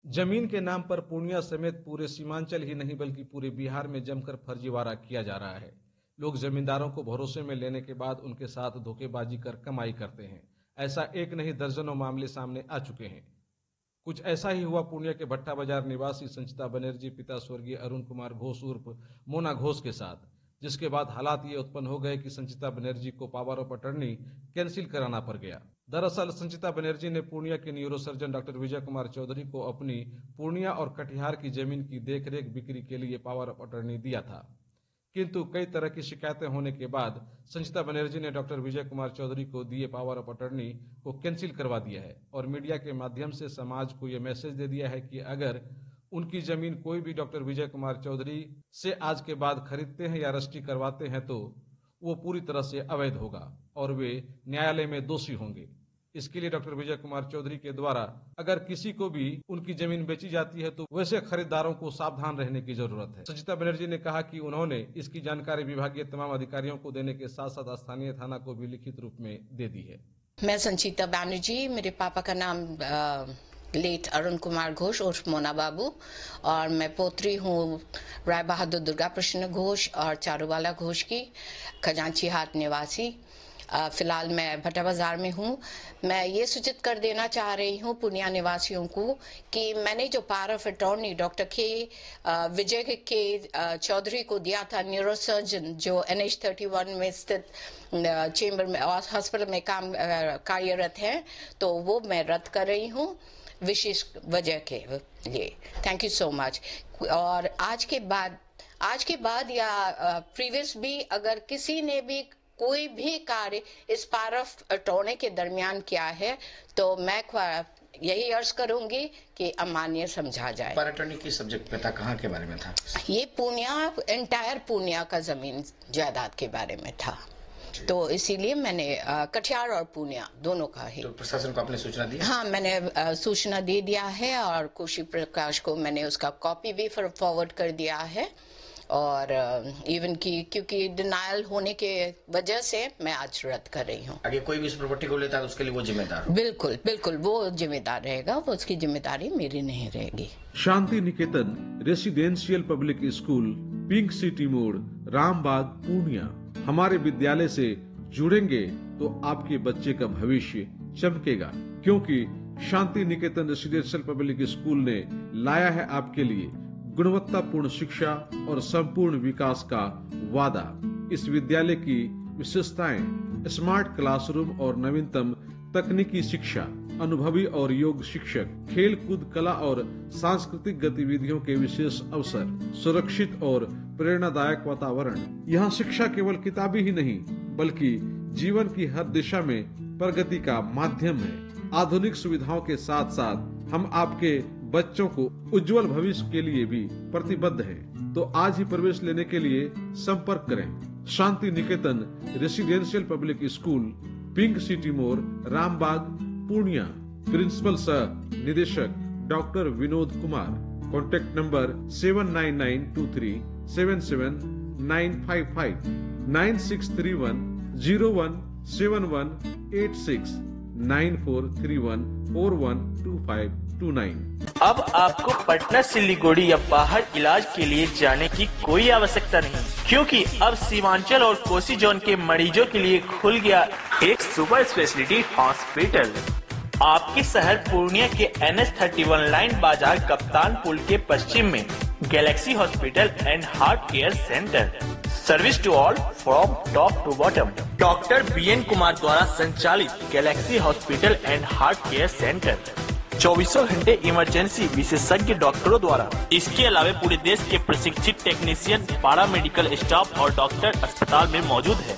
जमीन के नाम पर पूर्णिया समेत पूरे सीमांचल ही नहीं बल्कि पूरे बिहार में जमकर फर्जीवाड़ा किया जा रहा है। लोग जमींदारों को भरोसे में लेने के बाद उनके साथ धोखेबाजी कर कमाई करते हैं। ऐसा एक नहीं दर्जनों मामले सामने आ चुके हैं। कुछ ऐसा ही हुआ पूर्णिया के भट्टा बाजार निवासी संचिता बनर्जी पिता स्वर्गीय अरुण कुमार घोष उर्फ मोना घोष के साथ, जिसके बाद हालात ये उत्पन्न हो गए कि संचिता बनर्जी को पावर ऑफ अटर्नी कैंसिल कराना पड़ गया। दरअसल संचिता बनर्जी ने पूर्णिया के न्यूरोसर्जन डॉक्टर विजय कुमार चौधरी को अपनी पूर्णिया और कटिहार की जमीन की देखरेख बिक्री के लिए पावर ऑफ अटर्नी दिया था, किंतु कई तरह की शिकायतें होने के बाद संचिता बनर्जी ने डॉक्टर विजय कुमार चौधरी को दिए पावर ऑफ अटर्नी को कैंसिल करवा दिया है और मीडिया के माध्यम से समाज को यह मैसेज दे दिया है कि अगर उनकी जमीन कोई भी डॉक्टर विजय कुमार चौधरी से आज के बाद खरीदते हैं या रजिस्ट्री करवाते हैं तो वो पूरी तरह से अवैध होगा और वे न्यायालय में दोषी होंगे। इसके लिए डॉक्टर विजय कुमार चौधरी के द्वारा अगर किसी को भी उनकी जमीन बेची जाती है तो वैसे खरीदारों को सावधान रहने की जरूरत है। संचिता बनर्जी ने कहा कि उन्होंने इसकी जानकारी विभागीय तमाम अधिकारियों को देने के साथ साथ स्थानीय थाना को भी लिखित रूप में दे दी है। मैं संचिता बनर्जी, मेरे पापा का नाम लेट अरुण कुमार घोष उर्फ मोना बाबू और मैं पोत्री हूँ राय बहादुर दुर्गा प्रसन्न घोष और चारूवाला घोष की, खजांची हाट निवासी। फिलहाल मैं भट्टा बाजार में हूँ। मैं ये सूचित कर देना चाह रही हूँ पूर्णिया निवासियों को कि मैंने जो पावर ऑफ अटॉर्नी डॉक्टर विजय के चौधरी को दिया था, न्यूरोसर्जन जो NH31 में स्थित चेंबर में हॉस्पिटल में कार्यरत है, तो वो मैं रद्द कर रही हूँ विशेष वजह के लिए। Thank you so much. और आज के बाद या प्रीवियस भी अगर किसी ने भी कोई भी कार्य इस पावर ऑफ अटॉर्नी के दरमियान किया है तो मैं यही अर्ज करूंगी कि अमान्य समझा जाए। पावर अटॉर्नी की सब्जेक्ट पता कहाँ के बारे में था? ये पूर्णिया, एंटायर पूर्णिया का जमीन जायदाद के बारे में था, तो इसीलिए मैंने कटिहार और पूर्णिया दोनों का ही। तो प्रशासन को आपने सूचना दी? हाँ, मैंने सूचना दे दिया है और खुशी प्रकाश को मैंने उसका कॉपी भी फॉरवर्ड कर दिया है और इवन की क्योंकि डिनायल होने के वजह से मैं आज रद्द कर रही हूँ। आगे कोई भी इस प्रॉपर्टी को लेता है तो उसके लिए वो जिम्मेदार? बिल्कुल बिल्कुल, वो जिम्मेदार रहेगा, वो उसकी जिम्मेदारी मेरी नहीं रहेगी। Shanti Niketan residential public school, pink city मोड़, रामबाग, पूर्णिया। हमारे विद्यालय से जुड़ेंगे तो आपके बच्चे का भविष्य चमकेगा, क्योंकि शांति निकेतन रेसिडेंशियल पब्लिक स्कूल ने लाया है आपके लिए गुणवत्तापूर्ण शिक्षा और संपूर्ण विकास का वादा। इस विद्यालय की विशेषताएं स्मार्ट क्लासरूम और नवीनतम तकनीकी शिक्षा, अनुभवी और योग्य शिक्षक, खेल कूद, कला और सांस्कृतिक गतिविधियों के विशेष अवसर, सुरक्षित और प्रेरणादायक वातावरण। यहाँ शिक्षा केवल किताबी ही नहीं बल्कि जीवन की हर दिशा में प्रगति का माध्यम है। आधुनिक सुविधाओं के साथ साथ हम आपके बच्चों को उज्जवल भविष्य के लिए भी प्रतिबद्ध हैं। तो आज ही प्रवेश लेने के लिए संपर्क करें। Shanti Niketan residential public school, pink city मोड़, रामबाग, पूर्णिया। प्रिंसिपल सह निदेशक doctor Vinod Kumar. Contact number 7992377955 9631017186 9431412529। अब आपको पटना, सिलीगुड़ी या बाहर इलाज के लिए जाने की कोई आवश्यकता नहीं, क्योंकि अब सीमांचल और कोसी जोन के मरीजों के लिए खुल गया एक सुपर स्पेशलिटी हॉस्पिटल। आपके शहर पूर्णिया के NH31 लाइन बाजार कप्तान पुल के पश्चिम में Galaxy hospital and heart care centre. Service to all from top to bottom. Doctor BN Kumar द्वारा संचालित Galaxy hospital and heart care centre 24 घंटे इमरजेंसी विशेषज्ञ डॉक्टरों द्वारा। इसके अलावा पूरे देश के प्रशिक्षित टेक्नीशियन, पारा मेडिकल स्टाफ और डॉक्टर अस्पताल में मौजूद है।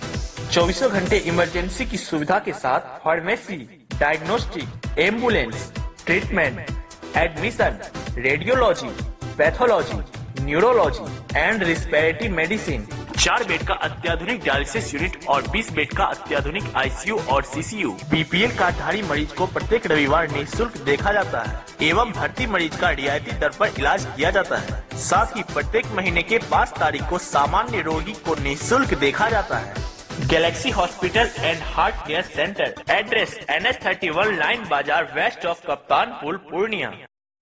24 घंटे इमरजेंसी की सुविधा के साथ pharmacy, diagnostic, ambulance, treatment, admission, radiology, pathology, neurology and respiratory medicine. 4 bed का अत्याधुनिक डायलिसिस यूनिट और 20 बेड का अत्याधुनिक ICU और CCU। BPL कार्डधारी मरीज को प्रत्येक रविवार निःशुल्क देखा जाता है एवं भर्ती मरीज का रियायती दर पर इलाज किया जाता है। साथ ही प्रत्येक महीने के 5 तारीख को सामान्य रोगी को निःशुल्क देखा जाता है। Galaxy hospital and heart care centre, address NH31 line बाजार वेस्ट ऑफ कप्तान पुल, पूर्णिया।